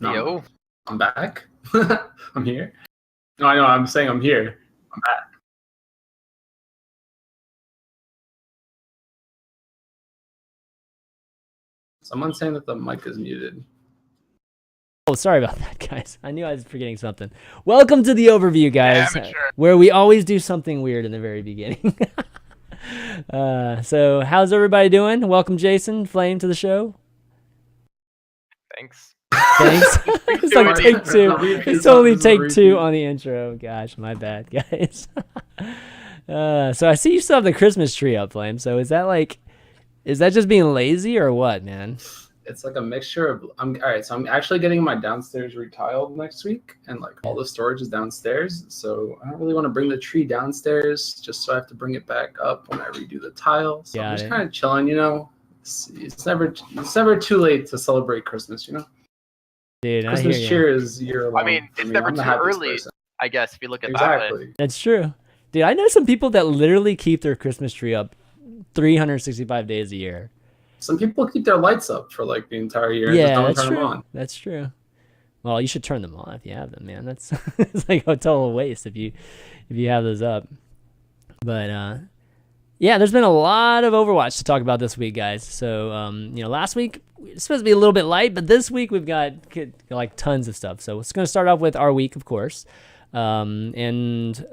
No, Yo. I'm back. I'm here. No, I know. I'm saying I'm here. I'm back. Someone's saying that the mic is muted. Oh, sorry about that, guys. I knew I was forgetting something. Welcome to the overview, guys, Amateur. where we always do something weird in the very beginning. So how's everybody doing? Welcome, Jason Flame, to the show. Thanks. Thanks. It's like take two. It's only take two on the intro. Gosh, my bad, guys. So I see you still have the Christmas tree up, Flame. So is that just being lazy or what, man? It's like a mixture of. All right. So I'm actually getting my downstairs retiled next week, and like all the storage is downstairs. So I don't really want to bring the tree downstairs, just so I have to bring it back up when I redo the tile. So I'm just kind of chilling, you know. It's never too late to celebrate Christmas, you know. Dude, Christmas cheer is year long. I mean, it's never too early, I guess, if you look at that way. That's true. Dude, I know some people that literally keep their Christmas tree up 365 days a year. Some people keep their lights up for like the entire year. Yeah, and just don't that's turn true. them on. That's true. Well, you should turn them on if you have them, man. That's it's like a total waste if you have those up. But yeah, there's been a lot of Overwatch to talk about this week, guys. So last week it's supposed to be a little bit light, but this week we've got like tons of stuff. So it's going to start off with our week, of course, and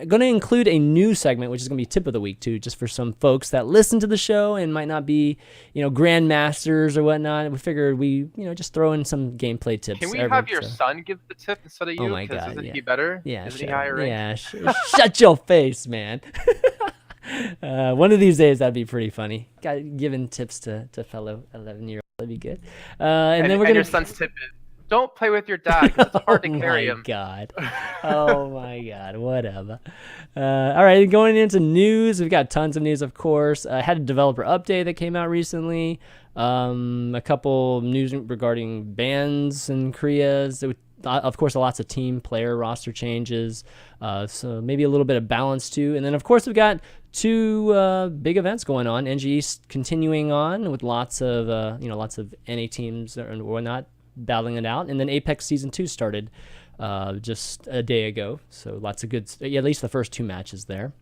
going to include a new segment, which is going to be tip of the week too, just for some folks that listen to the show and might not be, grandmasters or whatnot. We figured we, just throw in some gameplay tips. Can we have your son give the tip instead of you? Oh my God, isn't he better? Yeah, isn't he higher rank? Yeah, shut your face, man. One of these days that'd be pretty funny. Giving tips to fellow 11-year-olds, that'd be good. And then we're gonna. Your son's tip is, don't play with your dad because it's hard to carry him. Oh my God, whatever. All right, going into news, we've got tons of news, of course. I had a developer update that came out recently. A couple news regarding bans in Korea. Of course, lots of team player roster changes. So maybe a little bit of balance too. And then, of course, we've got two big events going on. NGE continuing on with lots of NA teams and whatnot battling it out. And then Apex Season 2 started just a day ago. So lots of good, at least the first two matches there.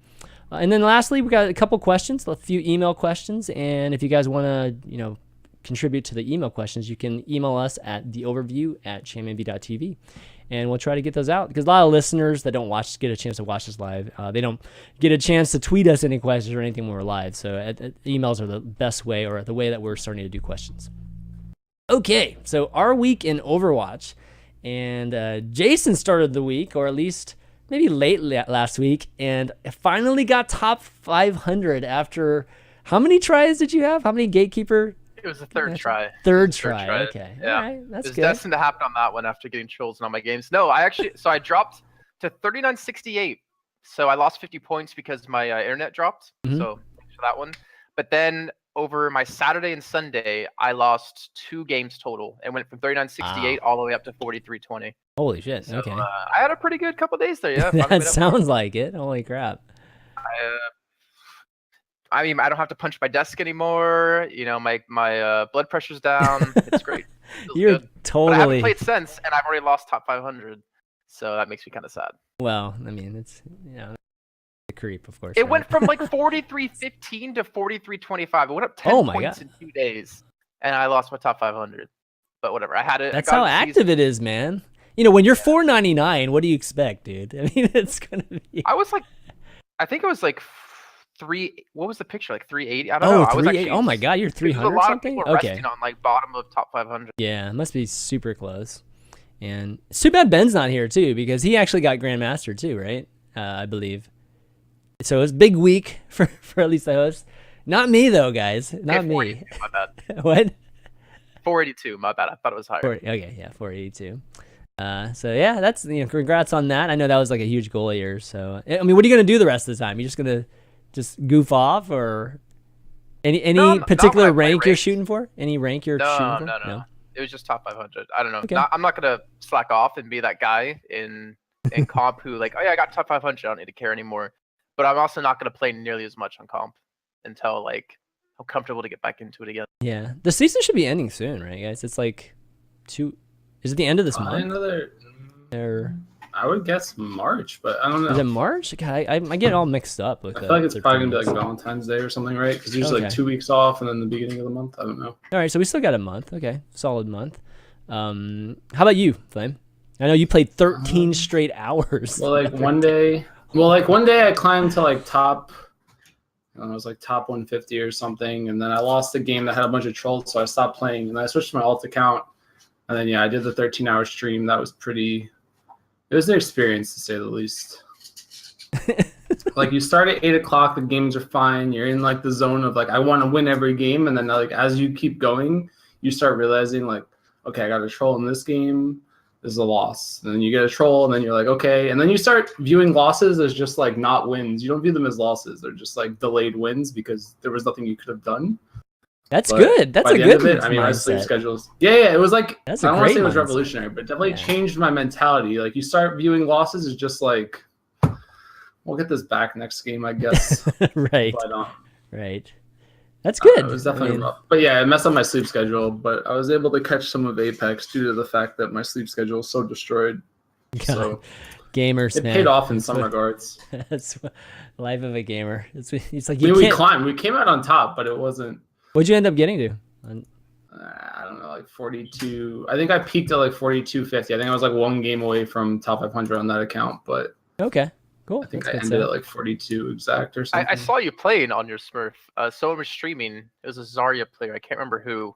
And then lastly, we got a couple questions, a few email questions. And if you guys want to, contribute to the email questions, you can email us at theoverview@chanmanv.tv. And we'll try to get those out because a lot of listeners that don't get a chance to watch us live, they don't get a chance to tweet us any questions or anything when we're live. So emails are the best way, or the way that we're starting to do questions. Okay, so our week in Overwatch, and Jason started the week, or at least maybe late last week, and finally got top 500 after how many tries did you have? How many Gatekeeper? It was the third try. Third try. Okay. Yeah. All right. That's good. It was destined to happen on that one after getting trolls in all my games. No, I dropped to 3968. So I lost 50 points because my internet dropped. Mm-hmm. So thanks for that one. But then over my Saturday and Sunday, I lost 2 games total and went from 3968 all the way up to 4320. Holy shit. So, okay. I had a pretty good couple days there. Yeah. That sounds like it. Holy crap. I mean, I don't have to punch my desk anymore. My blood pressure's down. It's great. You're good. totally. But I haven't played since, and I've already lost top 500. So that makes me kind of sad. Well, I mean, it's a creep, of course. It went from like 4315 to 4325. It went up 10 points in 2 days, and I lost my top 500. But whatever, I had it. That's how active it is, man. When you're 499, what do you expect, dude? I mean, it's gonna be. I think it was like. What was the picture, like 380? I don't know. 380. Oh my God, you're 300 a lot something? Of people resting on like bottom of top 500. Yeah, it must be super close. And it's too bad Ben's not here too, because he actually got Grandmaster too, right? I believe. So it was a big week for at least the host. Not me though, guys. Not me. My bad. What? 482. My bad. I thought it was higher. Okay, yeah, 482. So yeah, that's congrats on that. I know that was like a huge goal of yours. So I mean, what are you gonna do the rest of the time? You just gonna goof off, or any particular rank you're shooting for? Any rank you're shooting for? No. It was just top 500. I don't know. Okay. I'm not gonna slack off and be that guy in comp who like, oh yeah, I got top 500. I don't need to care anymore. But I'm also not gonna play nearly as much on comp until like I'm comfortable to get back into it again. Yeah, the season should be ending soon, right, guys? It's like Is it the end of this Probably month? another. Or I would guess March, but I don't know. is it March? Okay, I get all mixed up with I the feel like it's 13 probably gonna be months. like Valentine's Day or something, right? Because usually like Okay. 2 weeks off and then the beginning of the month. I don't know. All right, so we still got a month. Okay, solid month. How about you, Flame? I know you played 13 straight hours. Well, like one day, I climbed to like top. I don't know, it was like top 150 or something, and then I lost a game that had a bunch of trolls, so I stopped playing, and then I switched to my alt account, and then yeah, I did the 13-hour stream. That was pretty. It was an experience to say the least. Like you start at 8 o'clock, the games are fine. You're in like the zone of like I want to win every game, and then like as you keep going, you start realizing like, okay, I got a troll in this game. This is a loss. And then you get a troll, and then you're like, okay, and then you start viewing losses as just like not wins. You don't view them as losses. They're just like delayed wins because there was nothing you could have done. That's But good. That's by a the end good of it, I mean, my sleep mindset. schedules. Yeah, it was like That's I a don't want to great say it was mindset. revolutionary, but definitely Yeah. changed my mentality. Like you start viewing losses as just like, we'll get this back next game, I guess. Right. But Right. That's good. it was definitely I mean, rough. But yeah, it messed up my sleep schedule. But I was able to catch some of Apex due to the fact that my sleep schedule is so destroyed. So gamers, it man. paid off in That's some what- regards. That's what, life of a gamer. It's like I you mean, we can't. climbed. We came out on top, but it wasn't. What'd you end up getting to? I don't know, like 42. I think I peaked at like 42.50. I think I was like one game away from top 500 on that account, but Okay, cool. I think That's I good ended stuff. at like 42 exact or something. I saw you playing on your Smurf. Someone was streaming. It was a Zarya player. I can't remember who.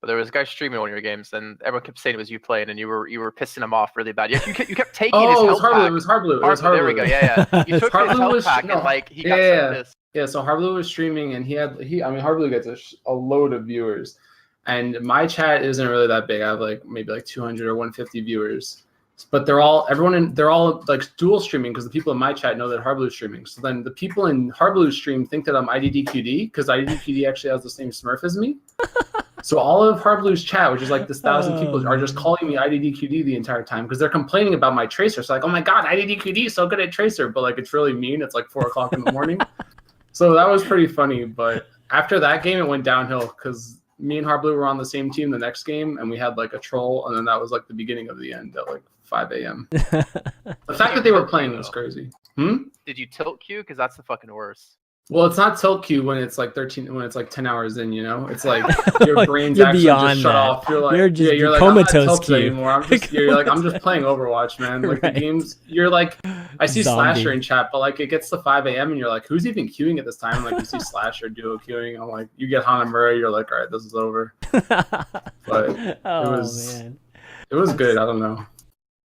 But there was a guy streaming one of your games, and everyone kept saying it was you playing, and you were pissing him off really bad. You kept taking his Oh, it was health Hardblue. pack. It was Hardblue. It was Hardblue, there we go. Hardblue. Yeah. You took his Hardblue health was- pack, no, and like he got yeah. so pissed. Yeah, so Hardblue was streaming, and I mean, Hardblue gets a load of viewers, and my chat isn't really that big. I have like maybe like 200 or 150 viewers, but they're all like dual streaming because the people in my chat know that Hardblue's streaming. So then the people in Hardblue's stream think that I'm IDDQD because IDDQD actually has the same Smurf as me. So all of Harblue's chat, which is like this 1,000 people, are just calling me IDDQD the entire time because they're complaining about my tracer. So like, oh my god, IDDQD is so good at tracer, but like it's really mean. It's like 4 o'clock in the morning. So that was pretty funny. But after that game, it went downhill because me and Harblu were on the same team the next game, and we had like a troll, and then that was like the beginning of the end at like 5 a.m. The fact that they were playing was crazy. Did you tilt Q? Because that's the fucking worst. Well, it's not tilt Q when it's like 10 hours in, you know? It's like your brain's You're actually beyond just shut that. off. You're like, You're like, comatose I'm not tilted Q. anymore. I'm just playing Overwatch, man. Like Right. the games, you're like, I see Zombie. Slasher in chat, but like it gets to 5 a.m. and you're like, who's even queuing at this time? And like you see Slasher duo queuing. I'm like, you get Hanamura, you're like, all right, this is over. But oh was- man. it was good. I don't know.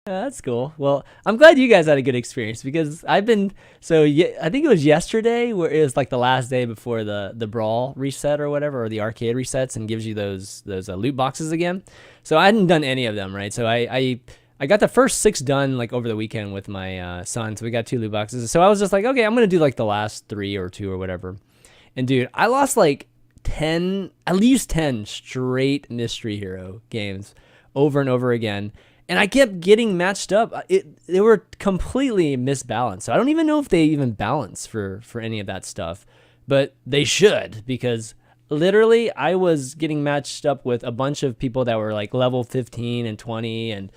Yeah, that's cool. Well, I'm glad you guys had a good experience because I think it was yesterday where it was like the last day before the brawl reset or whatever, or the arcade resets and gives you those loot boxes again. So I hadn't done any of them, right? So I got the first 6 done like over the weekend with my son. So we got 2 loot boxes. So I was just like, okay, I'm gonna do like the last 3 or 2 or whatever. And dude, I lost like at least 10 straight mystery hero games over and over again. And I kept getting matched up. They were completely misbalanced. So I don't even know if they even balance for any of that stuff. But they should, because literally I was getting matched up with a bunch of people that were like level 15 and 20 and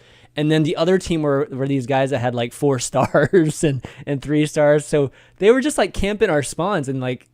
then the other team were these guys that had like 4 stars and 3 stars. So they were just like camping our spawns and like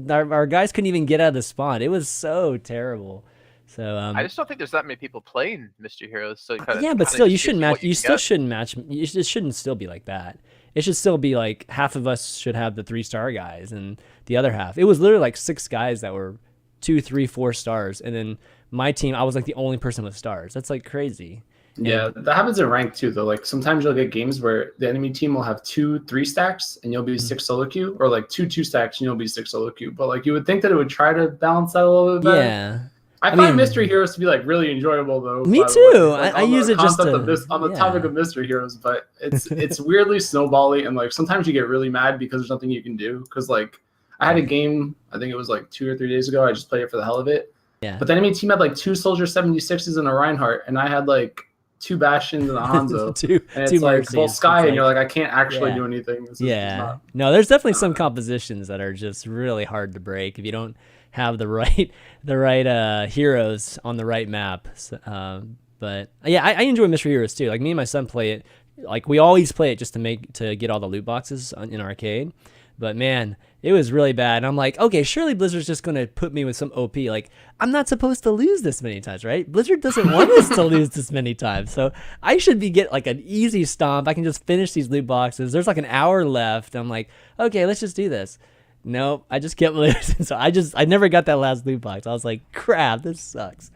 our guys couldn't even get out of the spawn. It was so terrible. So I just don't think there's that many people playing Mystery Heroes. So yeah, but still, you shouldn't match. You still shouldn't match. It shouldn't still be like that. It should still be like half of us should have the 3-star guys, and the other half. It was literally like 6 guys that were 2, 3, 4 stars, and then my team, I was like the only person with stars. That's like crazy. Yeah, that happens in ranked too, though. Like sometimes you'll get games where the enemy team will have 2 3 stacks and you'll be 6 solo queue, or like 2 2 stacks and you'll be 6 solo queue. But like you would think that it would try to balance that a little bit better. Yeah. I find Mystery Heroes to be like really enjoyable though. Me by the too. way. Like, I on use the it just concept to of this, on the topic of Mystery Heroes, but it's weirdly snowbally, and like sometimes you get really mad because there's nothing you can do. Because like I had a game, I think it was like 2 or 3 days ago. I just played it for the hell of it. Yeah. But the enemy team had like 2 Soldier 76s and a Reinhardt, and I had like 2 Bastions and a Hanzo. two and it's like Mercies. both Sky, It's and you're like, I can't actually Yeah. do anything. This is Yeah. not- No, there's definitely some compositions that are just really hard to break if you don't have the right heroes on the right map. So, but yeah, I enjoy Mystery Heroes too. Like me and my son play it. Like we always play it just to get all the loot boxes in arcade. But man, it was really bad. And I'm like, okay, surely Blizzard's just gonna put me with some OP. Like I'm not supposed to lose this many times, right? Blizzard doesn't want us to lose this many times, so I should get like an easy stomp. I can just finish these loot boxes. There's like an hour left. I'm like, okay, let's just do this. Nope, I just kept losing. So I never got that last loot box. I was like, crap, this sucks.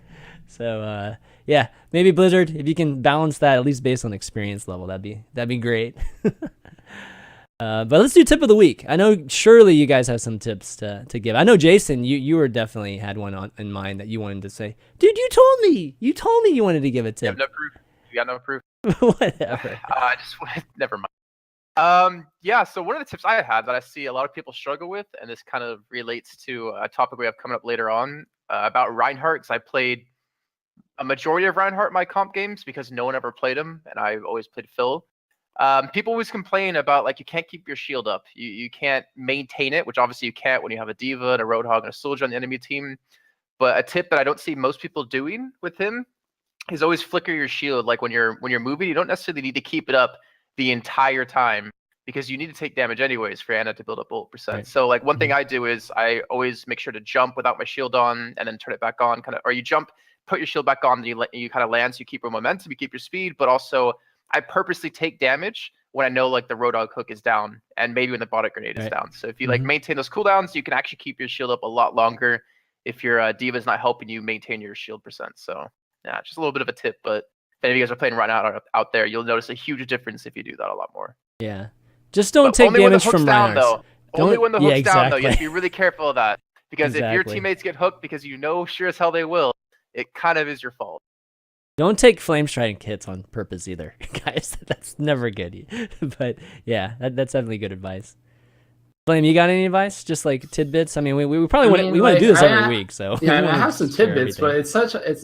So yeah, maybe Blizzard, if you can balance that at least based on experience level, that'd be great. But let's do tip of the week. I know surely you guys have some tips to give. I know Jason, you were definitely had one in mind that you wanted to say. Dude, you told me you wanted to give a tip. You have no proof. You got no proof. Whatever. I just never mind. Yeah. So one of the tips I had that I see a lot of people struggle with, and this kind of relates to a topic we have coming up later on about Reinhardt, because I played a majority of Reinhardt in my comp games because no one ever played him, and I always played Phil. People always complain about like you can't keep your shield up. You can't maintain it, which obviously you can't when you have a Diva and a Roadhog and a Soldier on the enemy team. But a tip that I don't see most people doing with him is always flicker your shield. Like when you're moving, you don't necessarily need to keep it up the entire time because you need to take damage anyways for Ana to build up ult percent. Right. So like one thing I do is I always make sure to jump without my shield on and then turn it back on, or you jump, put your shield back on, and you kind of land, so you keep your momentum, you keep your speed, but also I purposely take damage when I know like the Roadhog hook is down and maybe when the bottle grenade is down. So if you like maintain those cooldowns, you can actually keep your shield up a lot longer if your Diva is not helping you maintain your shield percent. So yeah, just a little bit of a tip, but if any of you guys are playing right now out there, you'll notice a huge difference if you do that a lot more. Yeah. Just don't take damage from down, though. Only when the hook's down, though. You have to be really careful of that. Because if your teammates get hooked because you know sure as hell they will, it kind of is your fault. Don't take flame strike hits on purpose either, guys. That's never good. But yeah, that's definitely good advice. Flame, you got any advice? Just like tidbits? I mean, we probably want to do this every week. So yeah, I have some tidbits, but it's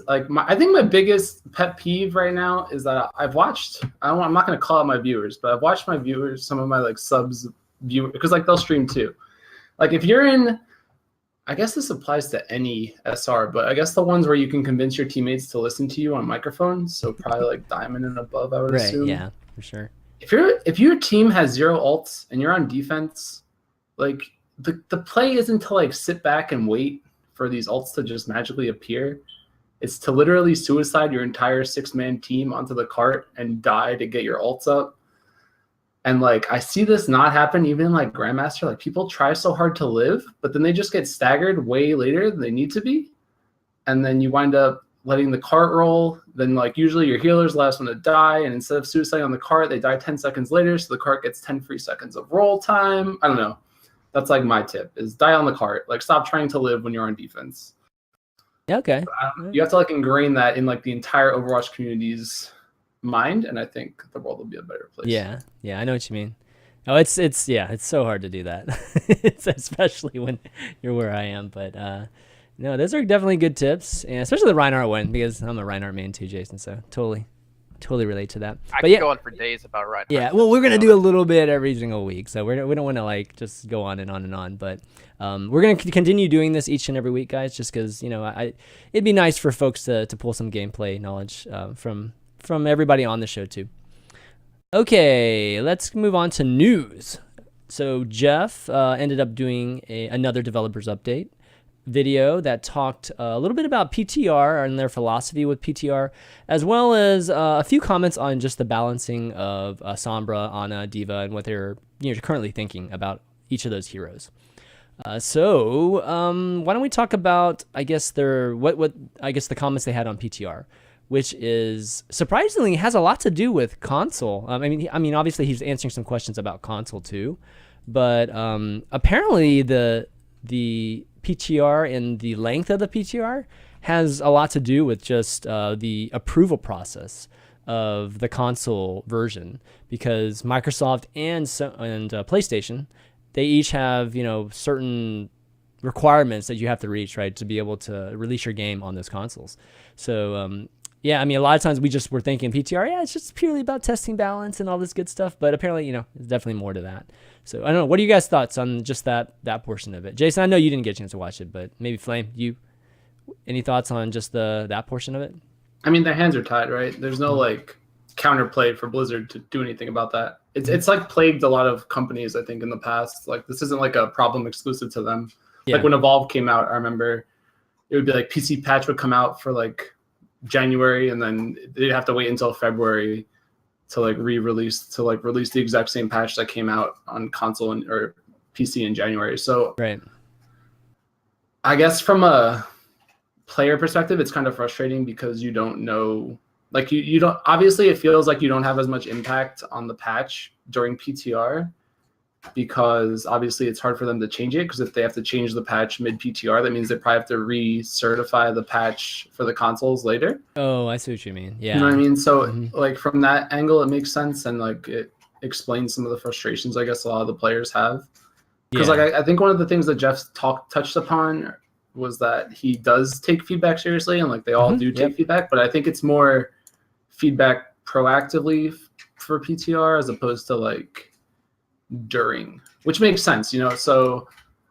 like I think my biggest pet peeve right now is that I've watched. I'm not going to call out my viewers, but I've watched my viewers, some of my like subs view, because like they'll stream too. Like if you're in, I guess this applies to any SR, but I guess the ones where you can convince your teammates to listen to you on microphones, so probably like diamond and above, I would assume. Yeah, for sure. If your team has 0 ults and you're on defense, like the play isn't to like sit back and wait for these ults to just magically appear. It's to literally suicide your entire 6-man team onto the cart and die to get your ults up. And like I see this not happen even in like Grandmaster. Like people try so hard to live, but then they just get staggered way later than they need to be. And then you wind up letting the cart roll. Then like usually your healer's the last one to die. And instead of suiciding on the cart, they die 10 seconds later. So the cart gets 10 free seconds of roll time. I don't know. That's like my tip is die on the cart. Like stop trying to live when you're on defense. Okay. You have to like ingrain that in like the entire Overwatch community's mind, and I think the world will be a better place. Yeah, I know what you mean. Oh, it's so hard to do that. It's especially when you're where I am. But no, those are definitely good tips, and especially the Reinhardt one because I'm a Reinhardt main too, Jason. So totally relate to that. I could go on for days about Reinhardt. Yeah, well, we're gonna do a little bit every single week, so we don't want to like just go on and on and on. But we're gonna continue doing this each and every week, guys, just because it'd be nice for folks to pull some gameplay knowledge from everybody on the show too. Okay, let's move on to news. So Jeff ended up doing another developers update video that talked a little bit about PTR and their philosophy with PTR, as well as a few comments on just the balancing of Sombra, Ana, Diva, and what they're currently thinking about each of those heroes. So why don't we talk about I guess the comments they had on PTR, which is surprisingly has a lot to do with console. I mean, obviously he's answering some questions about console too, but apparently the PTR and the length of the PTR has a lot to do with just the approval process of the console version, because Microsoft and PlayStation, they each have certain requirements that you have to reach, right, to be able to release your game on those consoles. So Yeah, I mean, a lot of times we just were thinking PTR, yeah, it's just purely about testing balance and all this good stuff. But apparently, there's definitely more to that. So I don't know. What are you guys' thoughts on just that portion of it? Jason, I know you didn't get a chance to watch it, but maybe Flame, any thoughts on just that portion of it? I mean, their hands are tied, right? There's no like counterplay for Blizzard to do anything about that. It's like plagued a lot of companies, I think, in the past. Like this isn't like a problem exclusive to them. Yeah. Like when Evolve came out, I remember it would be like PC patch would come out for like January, and then they'd have to wait until February to like release the exact same patch that came out on console or PC in January. So right. I guess from a player perspective, it's kind of frustrating because you don't know, like you don't, obviously it feels like you don't have as much impact on the patch during PTR because obviously it's hard for them to change it, because if they have to change the patch mid PTR, that means they probably have to recertify the patch for the consoles later. Oh, I see what you mean. Yeah. You know what I mean? So like from that angle, it makes sense, and like it explains some of the frustrations I guess a lot of the players have. Because like I think one of the things that Jeff touched upon was that he does take feedback seriously, and like they all do take feedback, but I think it's more feedback proactively for PTR as opposed to like during, which makes sense, So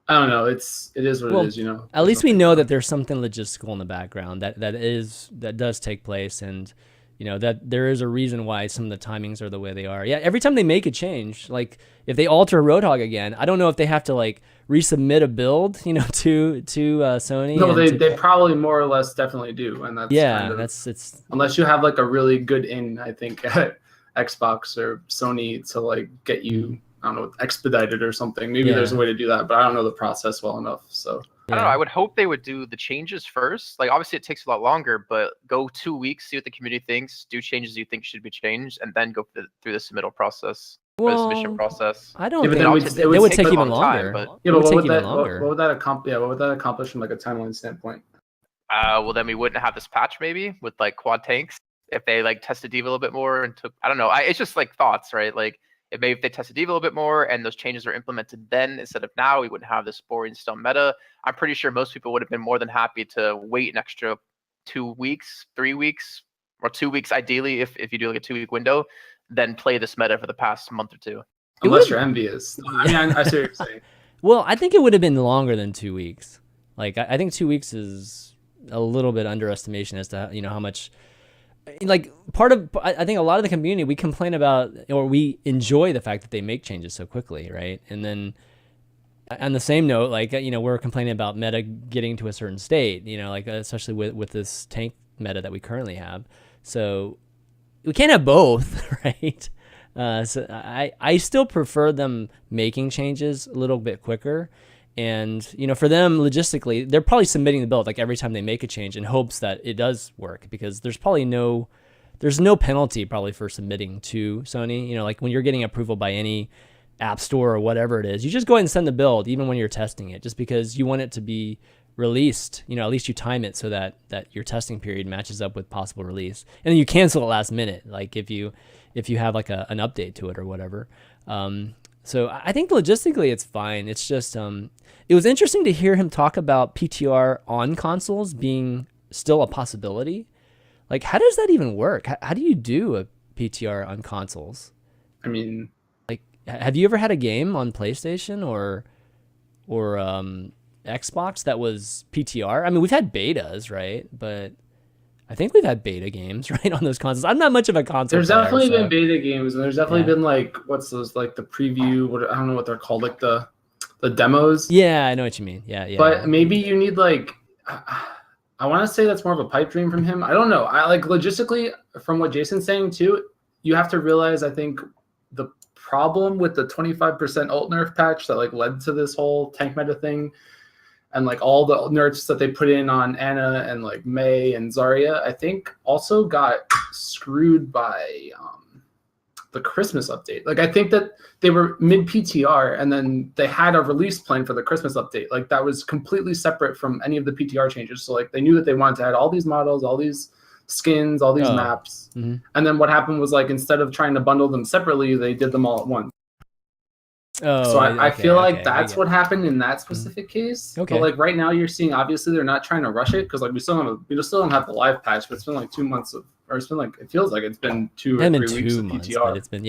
I don't know. It is what it is, At least we know that there's something logistical in the background that does take place, and that there is a reason why some of the timings are the way they are. Yeah, every time they make a change, like if they alter Roadhog again, I don't know if they have to like resubmit a build, to Sony. No, they probably more or less definitely do, and that's kind of, it's unless you have like a really good I think at Xbox or Sony to like get you, I don't know, expedited or something. Maybe there's a way to do that, but I don't know the process well enough. So I don't know. I would hope they would do the changes first. Like obviously it takes a lot longer, but go 2 weeks, see what the community thinks, do changes you think should be changed, and then go through the submittal process. Or the submission process. I don't think it would take even longer. What would that accomplish from like a timeline standpoint? Well, then we wouldn't have this patch maybe with like quad tanks if they like tested D.Va a little bit more and took. I don't know. It's just like thoughts, right? Like if they tested D.Va a little bit more and those changes are implemented then instead of now, we wouldn't have this boring stone meta. I'm pretty sure most people would have been more than happy to wait an extra 2 weeks, 3 weeks, or 2 weeks ideally if you do like a 2-week window, then play this meta for the past month or two. Unless you're envious. I mean, I see what you're saying. Well, I think it would have been longer than 2 weeks. Like I think 2 weeks is a little bit underestimation as to how much. Like I think a lot of the community, we complain about, or we enjoy the fact that they make changes so quickly, right? And then on the same note, like we're complaining about meta getting to a certain state, like especially with this tank meta that we currently have. So we can't have both, right? So I still prefer them making changes a little bit quicker. And, for them logistically, they're probably submitting the build like every time they make a change in hopes that it does work, because there's probably no penalty probably for submitting to Sony. Like when you're getting approval by any app store or whatever it is, you just go ahead and send the build even when you're testing it, just because you want it to be released. At least you time it so that your testing period matches up with possible release, and then you cancel it last minute, like if you have like an update to it or whatever. So I think logistically it's fine. It's just it was interesting to hear him talk about PTR on consoles being still a possibility. Like, how does that even work? How do you do a PTR on consoles? I mean, like, have you ever had a game on PlayStation or Xbox that was PTR? I mean, we've had betas, right? But I think we've had beta games, right, on those consoles. I'm not much of a console There's player, definitely been beta games, and there's definitely Yeah. been like, what's those, like the preview, I don't know what they're called, like the demos. Yeah, I know what you mean. Yeah. But maybe you need like, I want to say that's more of a pipe dream from him. I don't know. I like logistically, from what Jason's saying too, you have to realize, I think, the problem with the 25% ult nerf patch that like led to this whole tank meta thing, and like all the nerfs that they put in on Ana and like Mei and Zarya, I think also got screwed by the Christmas update. Like I think that they were mid PTR and then they had a release plan for the Christmas update. Like that was completely separate from any of the PTR changes. So like they knew that they wanted to add all these models, all these skins, all these maps. Mm-hmm. And then what happened was, like, instead of trying to bundle them separately, they did them all at once. Oh, So I okay, feel like okay, I that's get what it. happened in that specific case. Okay. But like right now, you're seeing obviously they're not trying to rush it because like we still don't have the live patch, but it's been like 2 months or it's been like it feels like it's been 2 It or hasn't been 3 weeks 2 of months, PTR. but it's been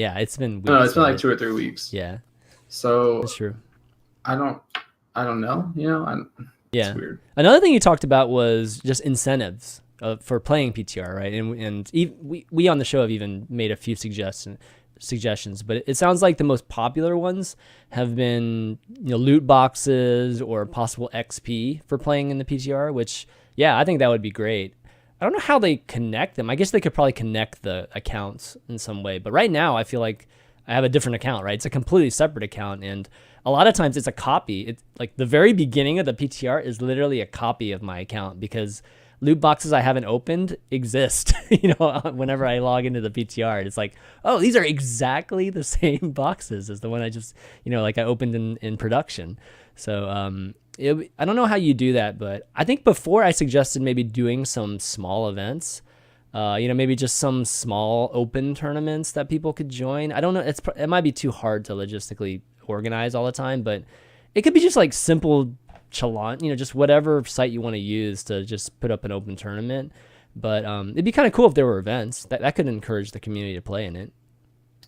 weeks. No, it's been like right? 2 or 3 weeks. Yeah, So that's true. I don't know. It's Yeah. weird. Another thing you talked about was just incentives for playing PTR, right? And we on the show have even made a few suggestions, but it sounds like the most popular ones have been loot boxes or possible XP for playing in the PTR. Which I think that would be great. I don't know how they connect them. I guess they could probably connect the accounts in some way, but right now I feel like I have a different account, right? It's a completely separate account, and a lot of times it's a copy. It's like the very beginning of the PTR is literally a copy of my account because loot boxes I haven't opened exist, whenever I log into the PTR. It's like, oh, these are exactly the same boxes as the one I just, like I opened in production. So I don't know how you do that, but I think before I suggested maybe doing some small events. Maybe just some small open tournaments that people could join. I don't know. It might be too hard to logistically organize all the time, but it could be just like simple challenge, just whatever site you want to use to just put up an open tournament. But it'd be kind of cool if there were events that could encourage the community to play in it.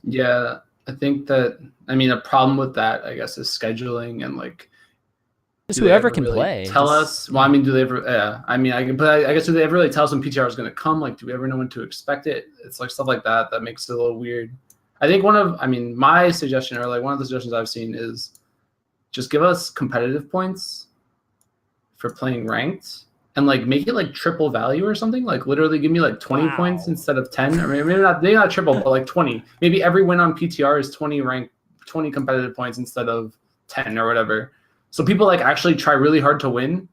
Yeah, I think that a problem with that, I guess, is scheduling and like Just whoever can really play. Tell us. Well, do they ever? Yeah, I guess do they ever really tell us when PTR is going to come? Like, do we ever know when to expect it? It's like stuff like that that makes it a little weird. I think my suggestion or like one of the suggestions I've seen is just give us competitive points for playing ranked and like make it like triple value or something. Like literally give me like 20 points instead of 10, or maybe not triple, but like 20. Maybe every win on PTR is 20 competitive points instead of 10 or whatever. So people like actually try really hard to win,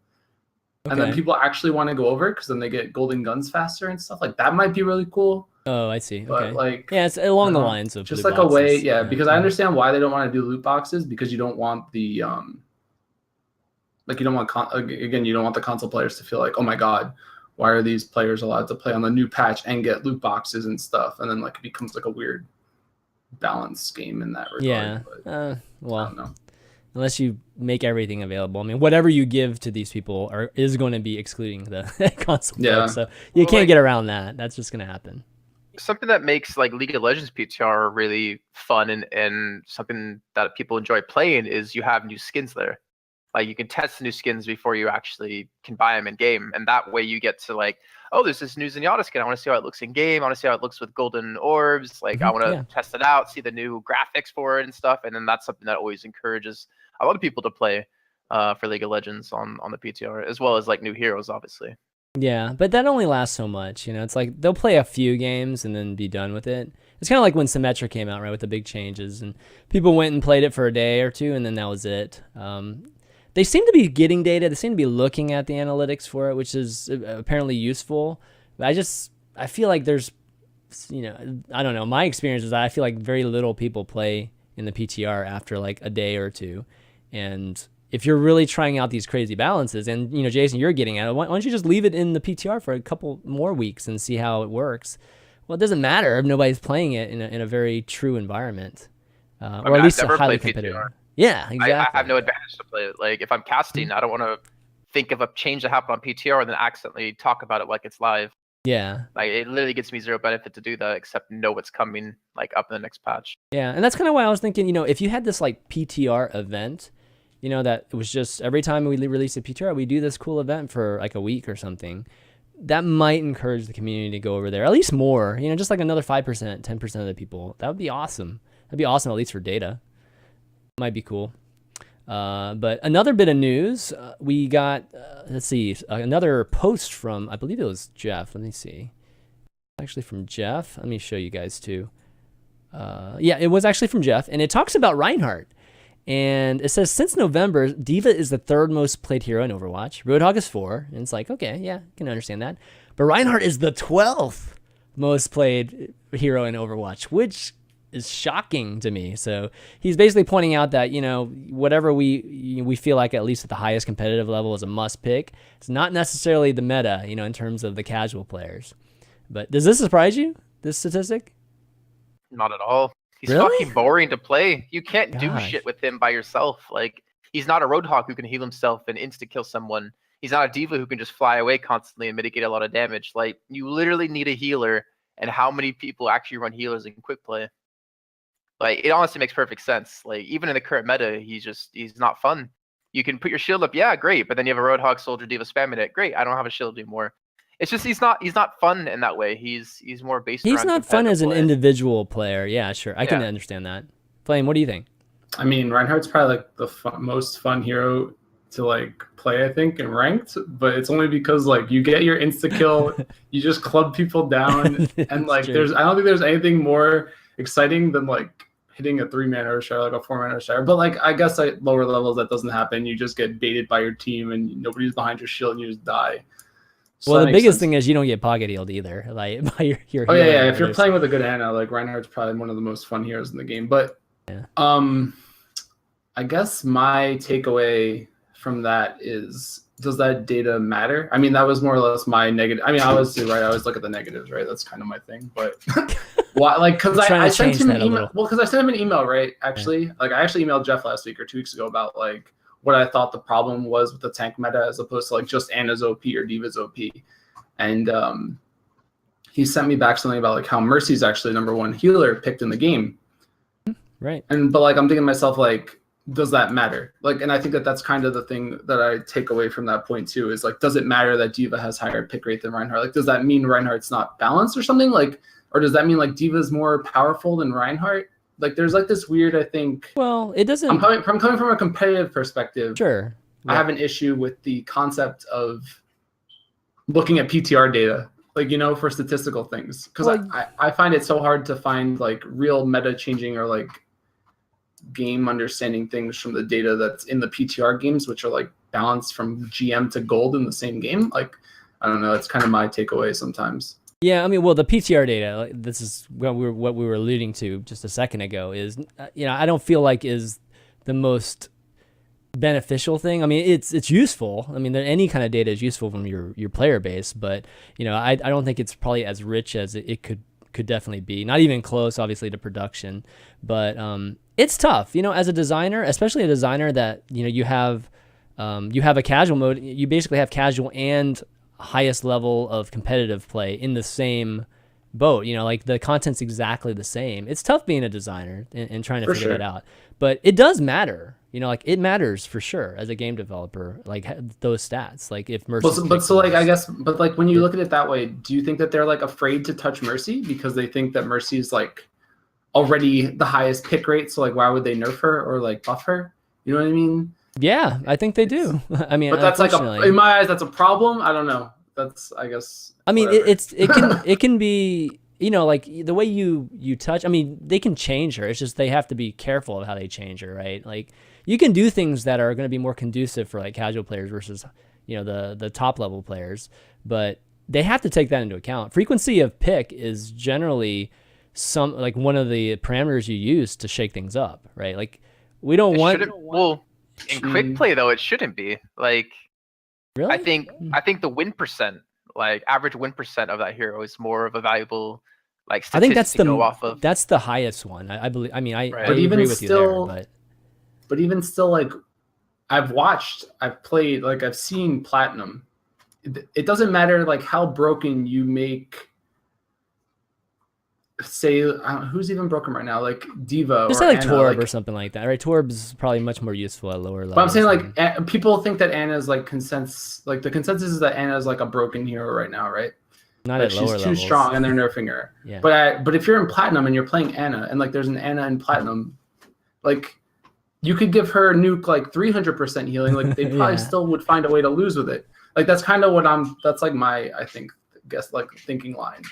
and then people actually want to go over because then they get golden guns faster and stuff. Like that might be really cool. Oh, I see. But okay. Like it's along the lines of just loot like boxes. a way, because I understand why they don't want to do loot boxes because you don't want the like you don't want you don't want the console players to feel like, oh my god, why are these players allowed to play on the new patch and get loot boxes and stuff, and then like it becomes like a weird balance game in that regard. Yeah. But, well. I don't know. Unless you make everything available. Whatever you give to these people is going to be excluding the console players. So you can't get around that. That's just going to happen. Something that makes like League of Legends PTR really fun and something that people enjoy playing is you have new skins there. Like you can test new skins before you actually can buy them in game, and that way you get to like, oh, there's this new Zenyatta skin. I want to see how it looks in game. I want to see how it looks with golden orbs. Like I want to test it out, see the new graphics for it and stuff. And then that's something that always encourages a lot of people to play for League of Legends on the PTR, as well as like new heroes, obviously. Yeah, but that only lasts so much. It's like they'll play a few games and then be done with it. It's kind of like when Symmetra came out, right, with the big changes, and people went and played it for a day or two, and then that was it. They seem to be getting data. They seem to be looking at the analytics for it, which is apparently useful. But I feel like there's, I don't know. My experience is that I feel like very little people play in the PTR after like a day or two. And if you're really trying out these crazy balances, and Jason, you're getting at it, why don't you just leave it in the PTR for a couple more weeks and see how it works? Well, it doesn't matter if nobody's playing it in a very true environment, or at least a highly competitive. PTR. Yeah, exactly. I have no advantage to play it. Like if I'm casting, I don't want to think of a change that happened on PTR and then accidentally talk about it like it's live. Yeah. Like it literally gives me zero benefit to do that except know what's coming like up in the next patch. Yeah, and that's kind of why I was thinking, if you had this like PTR event, that it was just every time we release a PTR, we do this cool event for like a week or something. That might encourage the community to go over there, at least more, just like another 5%, 10% of the people. That would be awesome. That'd be awesome, at least for data. Might be cool. But another bit of news, we got, let's see, another post from, I believe it was Jeff. Let me see. Actually from Jeff. Let me show you guys too. Yeah, it was actually from Jeff, and it talks about Reinhardt. And it says, since November, D.Va is the third most played hero in Overwatch. Roadhog is 4. And it's like, okay, yeah, I can understand that. But Reinhardt is the 12th most played hero in Overwatch, which is shocking to me. So he's basically pointing out that, whatever we feel like, at least at the highest competitive level, is a must pick, it's not necessarily the meta, in terms of the casual players. But does this surprise you, this statistic? Not at all. He's Really? fucking boring to play. You can't do Gosh. shit with him by yourself. Like, he's not a Roadhog who can heal himself and insta-kill someone. He's not a diva who can just fly away constantly and mitigate a lot of damage. Like, you literally need a healer, and how many people actually run healers in quick play? Like, it honestly makes perfect sense. Like, even in the current meta, he's not fun. You can put your shield up, yeah, great, but then you have a Roadhog soldier diva spamming it. Great, I don't have a shield anymore. It's just he's not fun in that way. He's more based He's around not fun as an play. individual player. Yeah, sure. I can Yeah. understand that. Flame, what do you think? I mean, Reinhardt's probably like the most fun hero to like play, I think, in ranked, but it's only because like you get your insta kill, you just club people down, and like true. I don't think there's anything more exciting than like hitting a 3-man Earthshire, like a 4-man Earthshire. But like I guess at lower levels that doesn't happen. You just get baited by your team and nobody's behind your shield and you just die. So Well, that the makes biggest sense. thing is you don't get pocket healed either. Like by your Oh yeah, healer yeah. If you're others. playing with a good Ana, like Reinhardt's probably one of the most fun heroes in the game. But Yeah. I guess my takeaway from that is, does that data matter? I mean, that was more or less my negative. I mean, obviously, right? I always look at the negatives, right? That's kind of my thing. But why? Like, because I sent him an email. Well, because I sent him an email, right? Actually, like I actually emailed Jeff last week or 2 weeks ago about like what I thought the problem was with the tank meta as opposed to like just Ana's OP or Diva's OP, and he sent me back something about like how Mercy's actually #1 healer picked in the game. Right. But like I'm thinking to myself, like, does that matter? Like, and I think that that's kind of the thing that I take away from that point too, is like, does it matter that Diva has higher pick rate than Reinhardt? Like, does that mean Reinhardt's not balanced or something? Like, or does that mean like Diva's more powerful than Reinhardt? Like, there's like this weird, I think. Well, it doesn't. I'm coming from a competitive perspective. Sure. I have an issue with the concept of looking at PTR data, like, you know, for statistical things, because I find it so hard to find like real meta changing or like game understanding things from the data that's in the PTR games, which are like balanced from GM to gold in the same game. Like, I don't know, it's kind of my takeaway sometimes. Yeah, I mean, well, the PTR data, like, this is what we were alluding to just a second ago, is, you know, I don't feel like is the most beneficial thing. I mean, it's useful. I mean, any kind of data is useful from your player base, but, you know, I don't think it's probably as rich as it could definitely be. Not even close, obviously, to production, but it's tough, you know, as a designer, especially a designer that, you know, you have a casual mode. You basically have casual and highest level of competitive play in the same boat. You know, like the content's exactly the same. It's tough being a designer and trying to figure it out, but it does matter. You know, like it matters for sure as a game developer, like those stats, like if Mercy. But so like, I guess, but like when you look at it that way, do you think that they're like afraid to touch Mercy because they think that Mercy is like already the highest pick rate? So like, why would they nerf her or like buff her? You know what I mean? Yeah, I think they do. I mean, but that's like in my eyes, that's a problem. I don't know. That's, I guess. I mean, it can be, you know, like the way you touch. I mean, they can change her. It's just they have to be careful of how they change her, right? Like you can do things that are going to be more conducive for like casual players versus, you know, the top level players, but they have to take that into account. Frequency of pick is generally like one of the parameters you use to shake things up, right? Like we don't want. Well, in quick play though, it shouldn't be like. Really? I think the win percent, like average win percent of that hero, is more of a valuable like statistic. I think that's to go off of. That's the highest one. I believe. I mean, I but even agree with still, you there, but even still, like I've played, like I've seen platinum. It doesn't matter like how broken you make. Say who's even broken right now, like Diva, just or like Ana, Torb or something like that, right? Torb's probably much more useful at lower levels. But I'm saying like people think that Ana's like consensus, like the consensus is that Ana's like a broken hero right now, right? Not like at lower she's levels. Too strong and they're nerfing her. Yeah. But if you're in platinum and you're playing Ana and like there's an Ana in platinum, like you could give her a nuke like 300% healing, like they probably still would find a way to lose with it. Like that's kind of what that's like my, I think, guess like thinking line.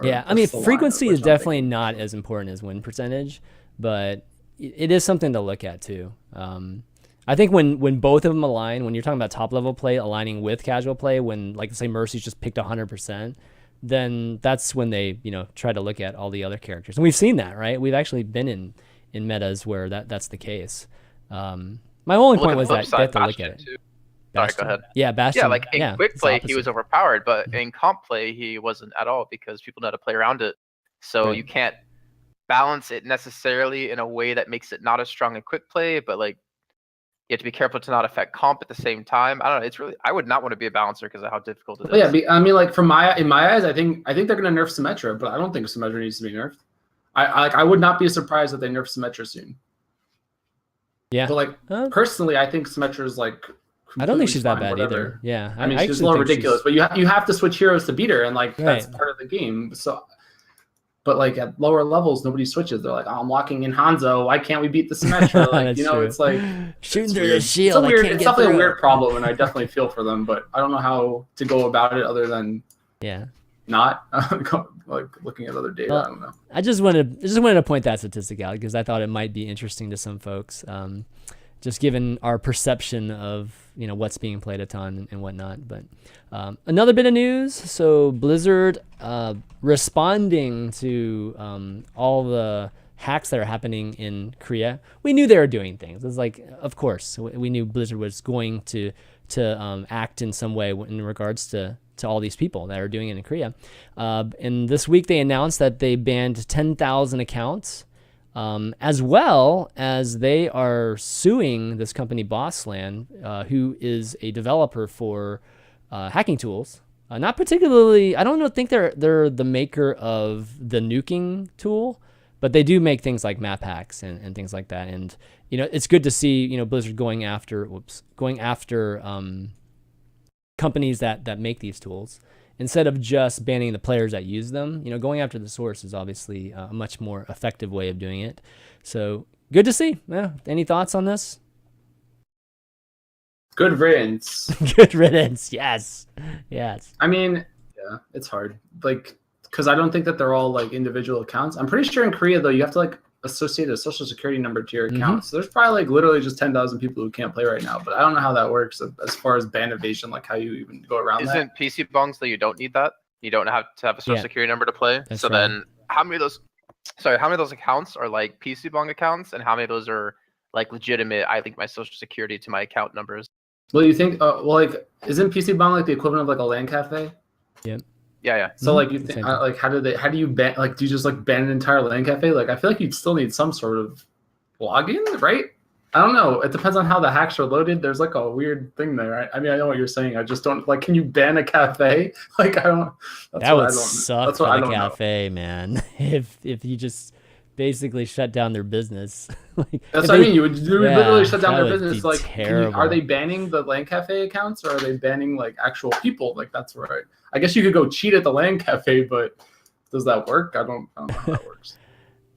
Yeah, I mean, frequency is definitely not as important as win percentage, but it is something to look at too. I think when both of them align, when you're talking about top level play aligning with casual play, when like say Mercy's just picked 100%, then that's when they, you know, try to look at all the other characters, and we've seen that, right? We've actually been in metas where that's the case. My only point was that you have to look at it. Sorry, go ahead. Yeah, Bastion. Yeah, like in quick play, he was overpowered, but in comp play, he wasn't at all because people know how to play around it. So you can't balance it necessarily in a way that makes it not as strong in quick play, but like you have to be careful to not affect comp at the same time. I don't know. It's really, I would not want to be a balancer because of how difficult it is. Yeah, I mean, like in my eyes, I think they're gonna nerf Symmetra, but I don't think Symmetra needs to be nerfed. I would not be surprised if they nerf Symmetra soon. Yeah, but like personally, I think Symmetra is like. I don't think she's that bad whatever. either. Yeah, I mean, she's a little ridiculous, but you have to switch heroes to beat her, and like that's part of the game. So, but like at lower levels, nobody switches. They're like, oh, I'm locking in Hanzo. Why can't we beat the Symmetra? Like, you know, true. it's like shooting through the shield. It's definitely a weird problem, and I definitely feel for them. But I don't know how to go about it other than not like looking at other data. Well, I don't know. I just wanted to point that statistic out because I thought it might be interesting to some folks. Just given our perception of what's being played a ton and whatnot. But another bit of news. So Blizzard responding to all the hacks that are happening in Korea. We knew they were doing things. It's like, of course, we knew Blizzard was going to act in some way in regards to all these people that are doing it in Korea. And this week they announced that they banned 10,000 accounts. As well as they are suing this company Bossland, who is a developer for hacking tools. Not particularly, I don't think they're the maker of the nuking tool, but they do make things like map hacks and things like that. And it's good to see Blizzard going after companies that make these tools. Instead of just banning the players that use them, going after the source is obviously a much more effective way of doing it. So good to see. Yeah. Any thoughts on this? Good riddance. Good riddance. Yes. I mean, yeah, it's hard. Like, because I don't think that they're all like individual accounts. I'm pretty sure in Korea though, you have to like associate a social security number to your account. So there's probably like literally just 10,000 people who can't play right now, but I don't know how that works as far as ban evasion, like how you even go around that. Isn't PC bongs that you don't need that? You don't have to have a social security number to play. That's so right. Then how many of those accounts are like PC bong accounts and how many of those are like legitimate, I link my social security to my account numbers? Well, you think, like, isn't PC bong like the equivalent of like a LAN cafe? Yep. Yeah. So like you think like how do you ban, like, do you just like ban an entire LAN cafe? Like I feel like you'd still need some sort of login, right? I don't know. It depends on how the hacks are loaded. There's like a weird thing there. I mean, I know what you're saying. I just don't like. Can you ban a cafe? Like I don't. That would suck for the cafe, man. If you just basically shut down their business. That's what I mean. You would literally shut down their business. Like, terrible. Are they banning the LAN cafe accounts, or are they banning like actual people? Like that's right. I guess you could go cheat at the LAN cafe, but does that work? I don't know how that works.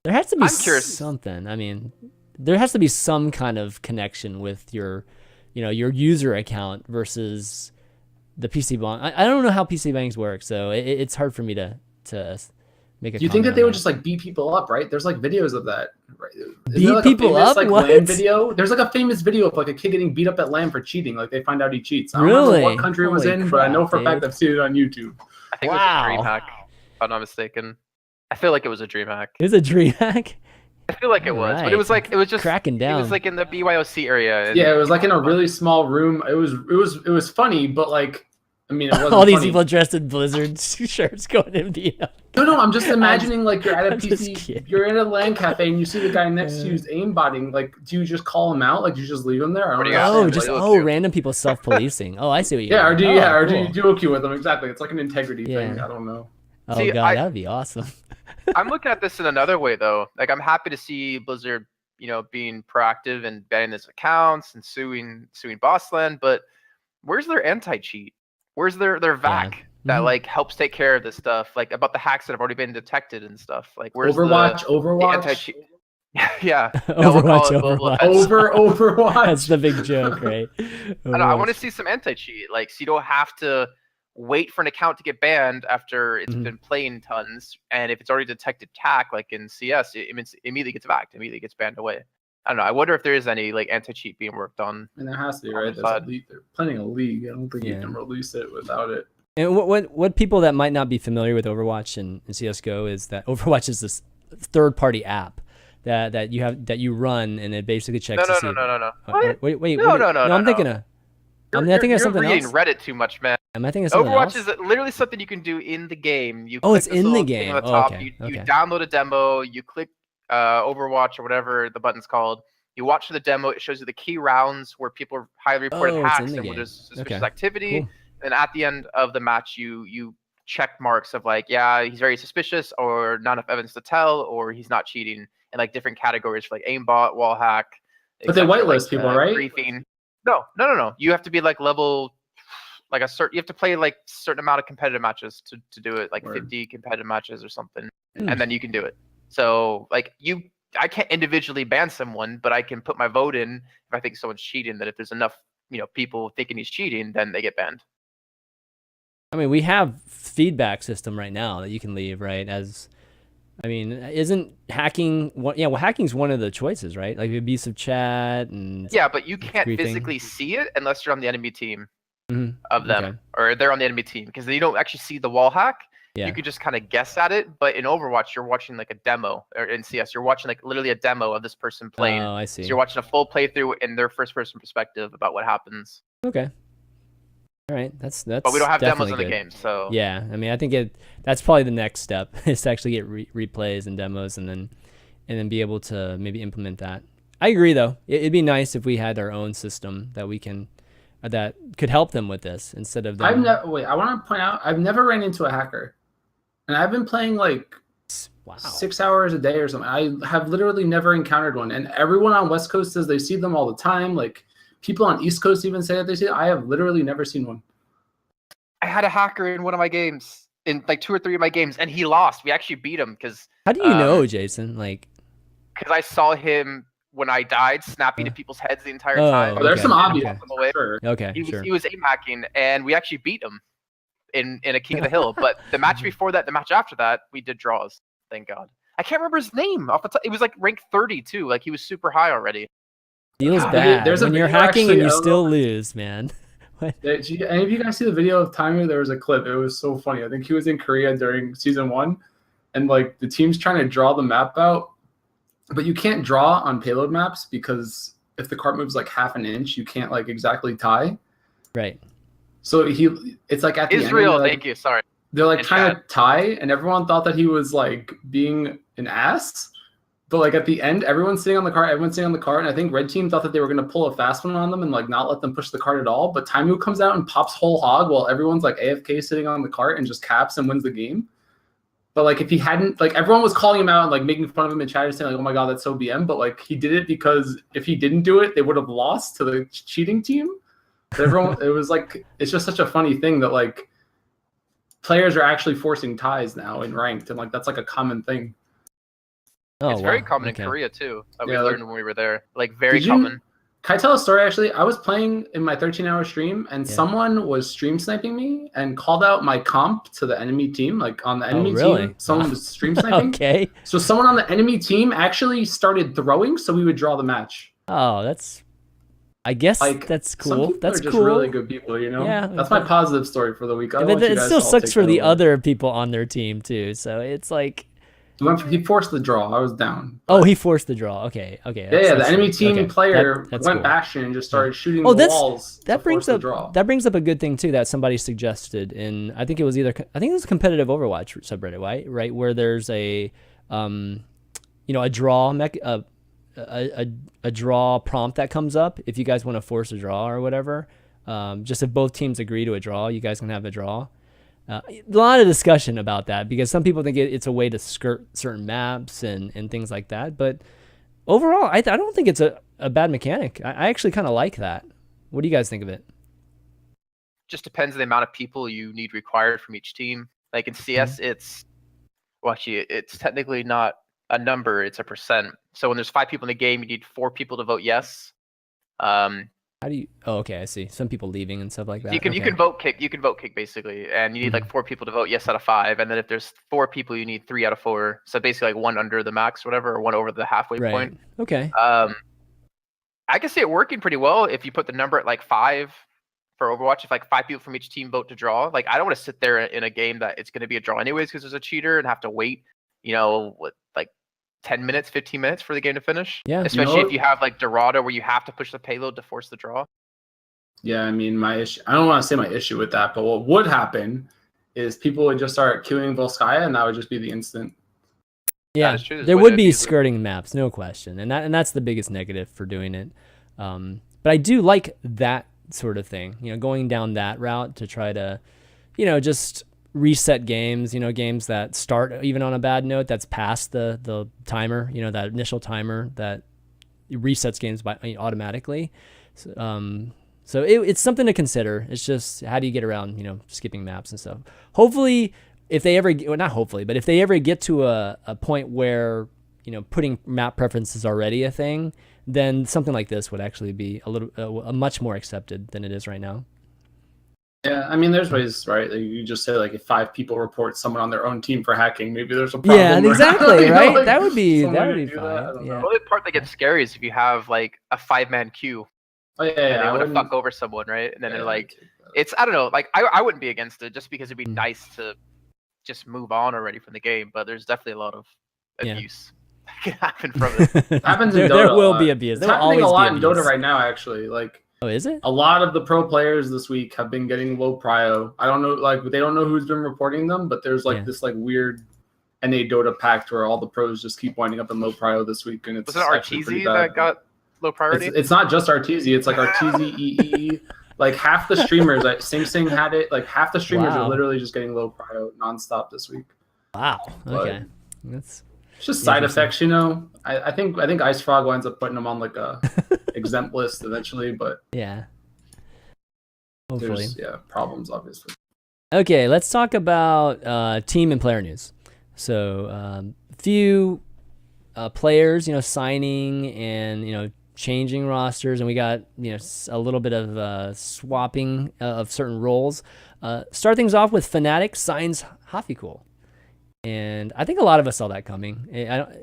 There has to be something. I mean, there has to be some kind of connection with your user account versus the PC bang. I don't know how PC bangs work, so it's hard for me to make a. Do you think that they would just like beat people up, right? There's like videos of that, right? Beat people up? Like what? LAN video? There's like a famous video of like a kid getting beat up at LAN for cheating. Like they find out he cheats. I don't remember what country it was in, but I know for a fact I've seen it on YouTube. I think it was a dream hack, if I'm not mistaken. I feel like it was a dream hack. It was a dream hack? I feel like it was, but it was just cracking down. It was like in the BYOC area. Yeah, it was like in a really small room. It was funny, but like, I mean, it wasn't all these funny. people dressed in Blizzard shirts going to beat up. No, I'm just imagining like you're at a PC, you're in a LAN cafe, and you see the guy next to you's aimbotting. Like, do you just call him out? Like, do you just leave him there? Random people self-policing. Oh, I see what you. Yeah, or do you duo queue with them? Exactly. It's like an integrity thing. I don't know. Oh god, that would be awesome. I'm looking at this in another way though. Like I'm happy to see Blizzard, being proactive and banning these accounts and suing Bossland, but where's their anti-cheat? Where's their VAC that like helps take care of this stuff? Like about the hacks that have already been detected and stuff. Like where's Overwatch? Anti-cheat? Yeah. Overwatch. Overwatch. That's the big joke, right? I want to see some anti-cheat. Like so you don't have to wait for an account to get banned after it's been playing tons, and if it's already detected hack, like in CS, it immediately gets backed, immediately gets banned away. I don't know. I wonder if there is any like anti-cheat being worked on. And there has to be, right? They're planning a league. I don't think you can release it without it. And what people that might not be familiar with Overwatch and CS:GO is that Overwatch is this third-party app that you run, and it basically checks to see. No. Wait. No. I'm thinking of. I think of something else. You're reading Reddit too much, man. Am I thinking of something Overwatch else? is literally something you can do in the game. You it's in the game. On the top. You download a demo. You click Overwatch or whatever the button's called. You watch the demo. It shows you the key rounds where people are highly reported Oh, it's in hacks the and where game. there's suspicious Okay. activity. Cool. And at the end of the match, you check marks of like, yeah, he's very suspicious, or not enough evidence to tell, or he's not cheating, in like different categories for like aimbot, wall hack. But they etc., whitelist like, people, right? Griefing. No. You have to be like level, like a certain. You have to play like certain amount of competitive matches to do it, like Word. 50 competitive matches or something, Hmm. and then you can do it. So like I can't individually ban someone, but I can put my vote in if I think someone's cheating. That if there's enough, people thinking he's cheating, then they get banned. I mean, we have feedback system right now that you can leave, right? Isn't hacking one? Yeah, well, hacking's one of the choices, right? Like abusive chat and Yeah, but you can't griefing. physically see it unless you're on the enemy team Mhm. of them, Okay. or they're on the enemy team, because you don't actually see the wall hack. Yeah. You could just kind of guess at it. But in Overwatch, you're watching like a demo, or in CS, you're watching like literally a demo of this person playing. Oh, I So see. you're watching a full playthrough in their first-person perspective about what happens. Okay. All right. That's But we don't have demos definitely in the good. game, so Yeah, I mean, I think that's probably the next step is to actually get replays and demos, and then be able to maybe implement that. I agree, though. It'd be nice if we had our own system that we can that could help them with this instead of them. I want to point out, I've never ran into a hacker, and I've been playing like Wow. 6 hours a day or something. I have literally never encountered one, and everyone on West Coast says they see them all the time. Like people on East Coast even say that they see it. I have literally never seen one. I had a hacker in one of my games, in like 2 or 3 of my games, and he lost. We actually beat him because How do you know, Jason? Like, I saw him when I died, snapping at people's heads the entire Oh, time. Oh, there's okay, some obvious. okay. For sure. Okay, He was sure. he was aim hacking, and we actually beat him in a King of the Hill. But the match before that, the match after that, we did draws. Thank God. I can't remember his name off the top. It was like rank 30 too. Like he was super high already. Feels God, bad there's a when you're video hacking and actually, you I don't still know. lose, man. Did any of you guys see the video of Timer? There was a clip. It was so funny. I think he was in Korea during season 1, and like the team's trying to draw the map out, but you can't draw on payload maps because if the cart moves like half an inch, you can't like exactly tie. Right. So it's like at the Israel, end, thank you. Sorry. they're like in trying to tie, and everyone thought that he was like being an ass. But like at the end, everyone's sitting on the cart, and I think red team thought that they were gonna pull a fast one on them and like not let them push the cart at all. But Taimu comes out and pops whole hog while everyone's like AFK sitting on the cart and just caps and wins the game. But like if he hadn't, like everyone was calling him out and like making fun of him in chat and saying like, oh my god, that's so BM. But like he did it because if he didn't do it, they would have lost to the cheating team. But everyone, it was like, it's just such a funny thing that like players are actually forcing ties now in ranked, and like that's like a common thing. Oh, It's very wow. common Okay. in Korea too. That we Yeah, like- learned when we were there. Like very Did you- common. Can I tell a story actually? I was playing in my 13-hour stream, and Yeah. someone was stream sniping me and called out my comp to the enemy team. Like on the enemy really? team, someone was stream sniping. Okay. So someone on the enemy team actually started throwing, so we would draw the match. Oh, I guess Like that's Some cool. people That's are just cool. really good people, you know. Yeah, That's my positive story for the week. I But want you it guys still to all sucks take for that the away. other people on their team too. So it's like, He forced the draw. I was down. oh, he forced the draw. Okay. Yeah, the enemy team player that's went cool. Bastion and just started shooting Oh, the walls to That brings force the up draw. a good thing too that somebody suggested in I think it was a competitive Overwatch subreddit, right, where there's a a draw a draw prompt that comes up if you guys want to force a draw or whatever. Just if both teams agree to a draw, you guys can have a draw. A lot of discussion about that because some people think it's a way to skirt certain maps and things like that. But overall, I don't think it's a bad mechanic. I actually kind of like that. What do you guys think of it? Just depends on the amount of people you need required from each team. Like in CS, it's technically not a number; it's a percent. So when there's 5 people in the game, you need 4 people to vote yes. How do you? Oh, okay, I see. Some people leaving and stuff like that. You can vote kick. You can vote kick basically, and you need like 4 people to vote yes out of 5. And then if there's 4 people, you need 3 out of 4. So basically like 1 under the max, whatever, or 1 over the halfway Right. point. Okay. I can see it working pretty well if you put the number at like 5 for Overwatch. If like 5 people from each team vote to draw, like I don't want to sit there in a game that it's going to be a draw anyways because there's a cheater and have to wait, like 10 minutes, 15 minutes for the game to finish. Yeah. Especially if you have like Dorado where you have to push the payload to force the draw. Yeah, I mean, my issue. I don't want to say my issue with that, but what would happen is people would just start queuing Volskaya, and that would just be the instant. Yeah, That is true. There's there a way would to be abuse it. skirting maps, no question, and that's the biggest negative for doing it. But I do like that sort of thing, going down that route to try to, just reset games, games that start even on a bad note, that's past the timer, that initial timer that resets games automatically. So it's something to consider. It's just, how do you get around, skipping maps and stuff? Hopefully, if they ever, well, not hopefully, but if they ever get to a point where, putting map preference is already a thing, then something like this would actually be a much more accepted than it is right now. Yeah, I mean, there's ways, right? Like, you just say, like, if 5 people report someone on their own team for hacking, maybe there's a problem. Yeah, exactly, right? That would be fine. Yeah. The only part that gets scary is if you have like a 5-man queue Oh, yeah, and they I want to wouldn't- fuck over someone, right? And then yeah, they're like, it's, I don't know, like I wouldn't be against it just because it'd be nice to just move on already from the game. But there's definitely a lot of Yeah. abuse that can happen from it. It happens in there, Dota there a will lot. be abuse. It's There will happening always a lot be in Dota abuse. right now, actually. Like, Oh, is it? a lot of the pro players this week have been getting low prio. I don't know, like, they don't know who's been reporting them, but there's like this like weird NA Dota pact where all the pros just keep winding up in low prio this week, and it's Was it actually pretty Arteezy bad. that got low priority? It's not just Arteezy, it's like Arteezy, EE. Like, half the streamers, like Sing Sing had it. Like, half the streamers Wow. are literally just getting low prio nonstop this week. Wow. But Okay. That's it's just side Interesting. effects, I think Ice Frog winds up putting them on like a exempt list eventually, but yeah. Hopefully. there's problems obviously. Okay, let's talk about team and player news. So, few players, signing and changing rosters, and we got a little bit of swapping of certain roles. Start things off with Fnatic signs Hafikul, and I think a lot of us saw that coming.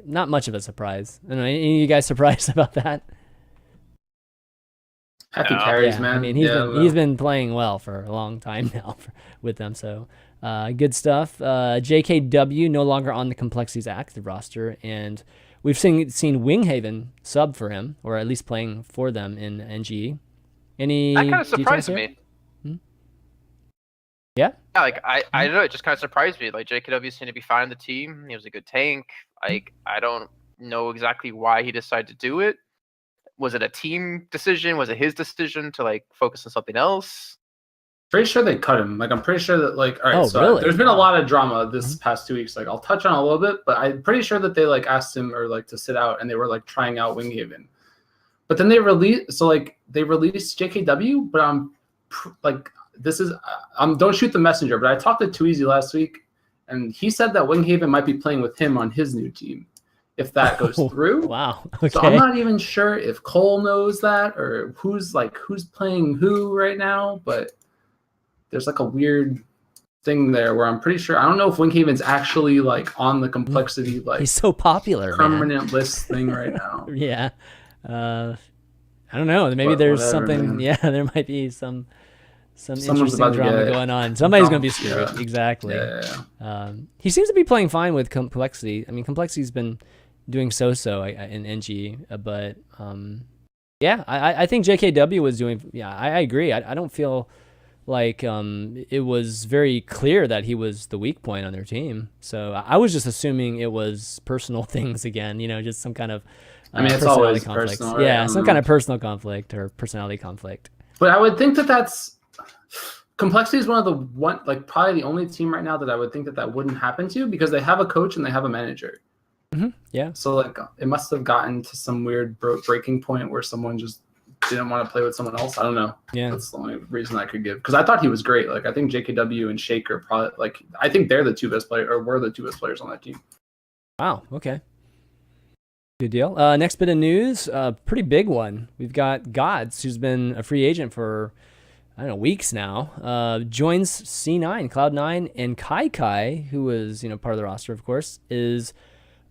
Not much of a surprise. I don't know, any of you guys surprised about that? Happy Yeah. carries, Yeah, man. I mean, he's been playing well for a long time now with them, so good stuff. JKW no longer on the Complexity's active roster, and we've seen Winghaven sub for him, or at least playing for them in NGE. Any That kind of details surprised here? me. Yeah? Yeah, like I don't know, it just kind of surprised me. Like JKW seemed to be fine in the team. He was a good tank. Like I don't know exactly why he decided to do it. Was it a team decision? Was it his decision to like focus on something else? Pretty sure they cut him. Like, I'm pretty sure that, like, all right, Oh, so really? there's been a lot of drama this Mm-hmm. past 2 weeks. Like, I'll touch on a little bit, but I'm pretty sure that they like asked him or like to sit out, and they were like trying out Winghaven. But then they released JKW, but don't shoot the messenger. But I talked to Too Easy last week, and he said that Winghaven might be playing with him on his new team, if that goes through. Wow. Okay. So I'm not even sure if Cole knows that or who's playing who right now, but there's like a weird thing there where I'm pretty sure, I don't know if Winghaven's actually like on the Complexity like He's so popular, man. permanent list thing right now. Yeah. I don't know. Maybe But there's whatever, something. man. Yeah, there might be some Someone's interesting about to drama get going on. Somebody's going to be dumped, screwed. yeah. Exactly. Yeah. He seems to be playing fine with Complexity. I mean, Complexity's been doing so in NG, but yeah, I think JKW was doing. Yeah, I agree. I don't feel like it was very clear that he was the weak point on their team. So I was just assuming it was personal things again. Just some kind of I mean, it's personality always conflict. personal, right? Yeah, some kind of personal conflict or personality conflict. But I would think that that's Complexity is probably the only team right now that I would think that wouldn't happen to, because they have a coach and they have a manager. Mm-hmm. Yeah. So like it must have gotten to some weird breaking point where someone just didn't want to play with someone else. I don't know. Yeah. That's the only reason I could give, because I thought he was great. Like, I think JKW and Shake are probably I think they're the two best players, or were the two best players on that team. Wow. Okay. Good deal. Next bit of news, pretty big one. We've got Gods, who's been a free agent for, I don't know, weeks now. Joins C9, Cloud9, and Kai, who was part of the roster, of course, is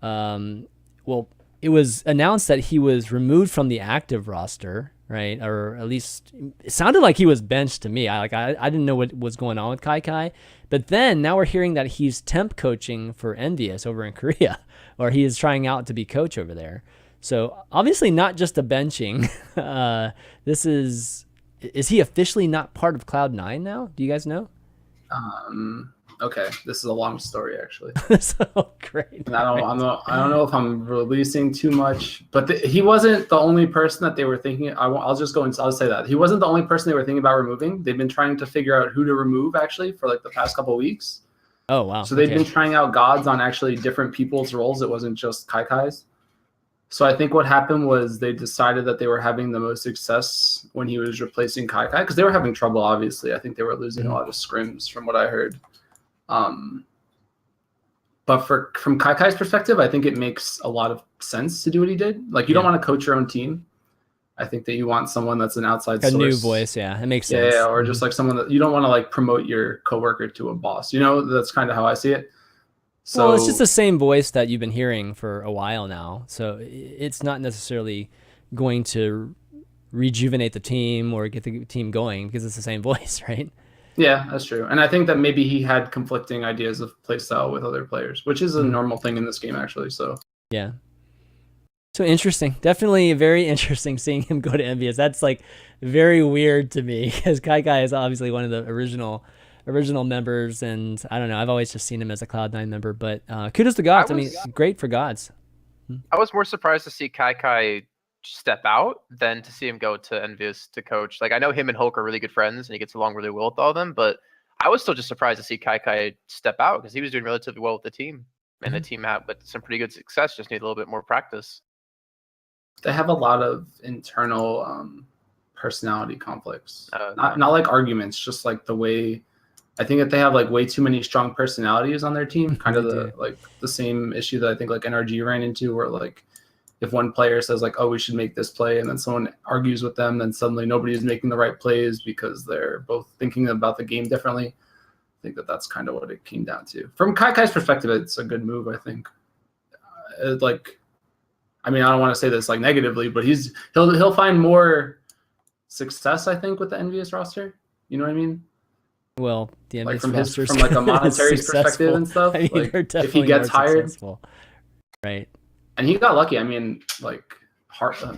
it was announced that he was removed from the active roster, right? Or at least it sounded like he was benched to me. I didn't know what was going on with Kai, but then now we're hearing that he's temp coaching for Envious over in Korea, or he is trying out to be coach over there. So obviously not just a benching. Is he officially not part of Cloud9 now? Do you guys know? Okay, this is a long story actually. So great. And I don't know if I'm releasing too much, but he wasn't the only person that they were thinking. I'll just go and I'll say that he wasn't the only person they were thinking about removing. They've been trying to figure out who to remove actually for like the past couple of weeks. Oh wow. So they've been trying out gods on actually different people's roles. It wasn't just Kaikai's. So I think what happened was they decided that they were having the most success when he was replacing Kaikai because they were having trouble. Obviously, I think they were losing a lot of scrims from what I heard. But from Kaikai's perspective, I think it makes a lot of sense to do what he did. Like you don't want to coach your own team. I think that you want someone that's an outside source. New voice, yeah, it makes sense. Yeah, or just like someone that you don't want to like promote your coworker to a boss. You know, that's kind of how I see it. So well, it's just the same voice that you've been hearing for a while now. So it's not necessarily going to rejuvenate the team or get the team going because it's the same voice, right? Yeah, that's true. And I think that maybe he had conflicting ideas of playstyle with other players, which is a normal thing in this game, actually. So yeah. So interesting. Definitely very interesting seeing him go to Envious. That's like very weird to me because Kaikai is obviously one of the original members, and I don't know. I've always just seen him as a Cloud9 member, but kudos to Gods. I mean, great for Gods. I was more surprised to see Kaikai step out than to see him go to Envious to coach. Like I know him and Hulk are really good friends, and he gets along really well with all of them. But I was still just surprised to see Kaikai step out because he was doing relatively well with the team, and the team had some pretty good success. Just need a little bit more practice. They have a lot of internal personality conflicts, not like arguments, just like the way. I think that they have like way too many strong personalities on their team. Kind of the same issue that I think like NRG ran into, where like if one player says like, "Oh, we should make this play," and then someone argues with them, then suddenly nobody is making the right plays because they're both thinking about the game differently. I think that that's kind of what it came down to. From Kaikai's perspective, it's a good move. I think. I mean, I don't want to say this like negatively, but he'll find more success, I think, with the Envious roster. You know what I mean? Well, the Envious like from like a monetary perspective and stuff. I mean, like if he gets hired, right? And he got lucky. I mean, like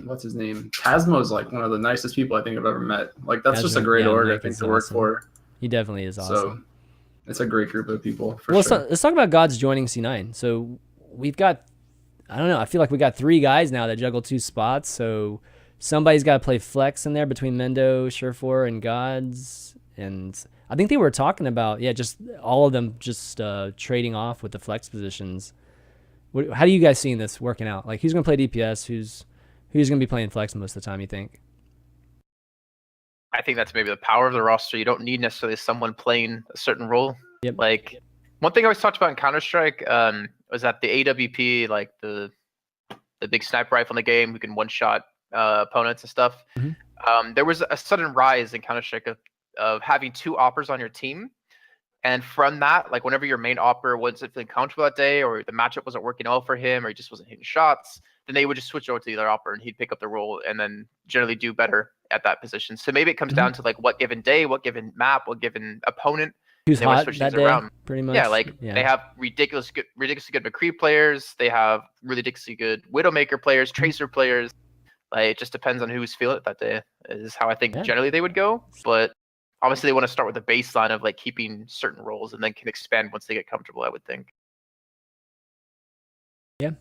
what's his name? Tasmo's like one of the nicest people I think I've ever met. Like that's just a great org I think to work for. He definitely is awesome. So it's a great group of people. For well, sure. Let's talk about Gods joining C9. So we've got. I don't know. I feel like we got 3 guys now that juggle 2 spots. So somebody's got to play flex in there between Mendo, Surefour, and Gods. And I think they were talking about, just all of them just trading off with the flex positions. How do you guys seeing this working out? Like, who's going to play DPS? Who's going to be playing flex most of the time, you think? I think that's maybe the power of the roster. You don't need necessarily someone playing a certain role. Yep. Like, one thing I always talked about in Counter-Strike was that the AWP, like the big sniper rifle in the game who can one-shot opponents and stuff, there was a sudden rise in Counter-Strike of having 2 oppers on your team. And from that, like whenever your main opper wasn't feeling comfortable that day, or the matchup wasn't working well for him, or he just wasn't hitting shots, then they would just switch over to the other opper and he'd pick up the role and then generally do better at that position. So maybe it comes down to like what given day, what given map, what given opponent. Who's hot that day, pretty much. Yeah, they have ridiculously good McCree players. They have ridiculously good Widowmaker players, Tracer players. Like it just depends on who's feeling it that day. Is how I think generally they would go. But obviously they want to start with a baseline of like keeping certain roles and then can expand once they get comfortable, I would think. Yeah.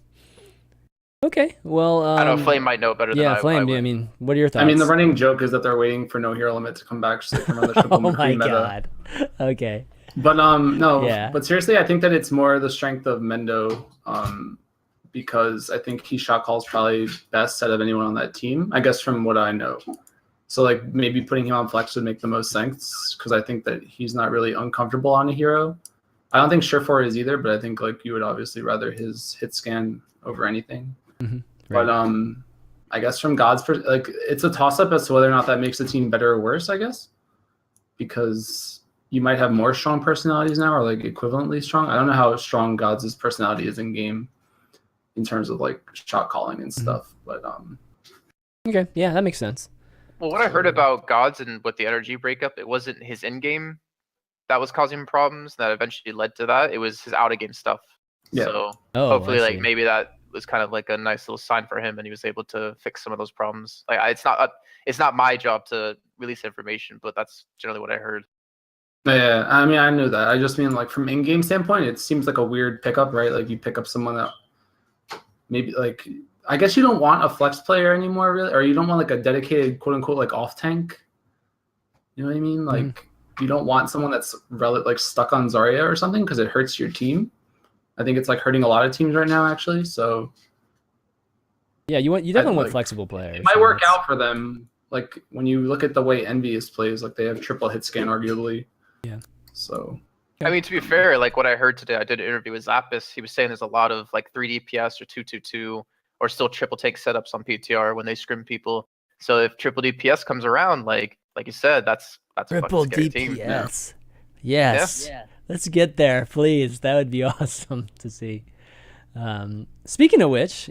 Okay. Well, I know Flame might know better than I. Yeah, Flame. I mean, what are your thoughts? I mean, the running joke is that they're waiting for No Hero Limit to come back so they can run the triple McCree meta. God. Okay. But no. Yeah. But seriously, I think that it's more the strength of Mendo, because I think he shot calls probably best out of anyone on that team. I guess from what I know. So like maybe putting him on flex would make the most sense because I think that he's not really uncomfortable on a hero. I don't think Surefour is either, but I think like you would obviously rather his hit scan over anything. Mm-hmm. Right. But I guess from God's like it's a toss up as to whether or not that makes the team better or worse. I guess because you might have more strong personalities now, or like equivalently strong. I don't know how strong God's personality is in game in terms of like shot calling and stuff. But okay, yeah, that makes sense. Well, what I heard about Gods and with the energy breakup, it wasn't his in-game that was causing him problems that eventually led to that. It was his out-of-game stuff. Yeah. So hopefully, like maybe that was kind of like a nice little sign for him, and he was able to fix some of those problems. Like it's not my job to release information, but that's generally what I heard. Yeah, I mean, I knew that. I just mean like from in-game standpoint, it seems like a weird pickup, right? Like you pick up someone that maybe like I guess you don't want a flex player anymore, really, or you don't want like a dedicated quote unquote like off tank. You know what I mean? Like you don't want someone that's like stuck on Zarya or something because it hurts your team. I think it's like hurting a lot of teams right now, actually. So yeah, you definitely want flexible players. It might work out for them. Like when you look at the way Envious plays, like they have triple hit scan arguably. Yeah. So I mean, to be fair, like what I heard today, I did an interview with Zappis. He was saying there's a lot of like 3 DPS or 222 or still triple take setups on PTR when they scrim people. So if triple DPS comes around, like you said, that's triple a fucking scary DPS. team. Yes. Yeah. Let's get there, please. That would be awesome to see. Speaking of which,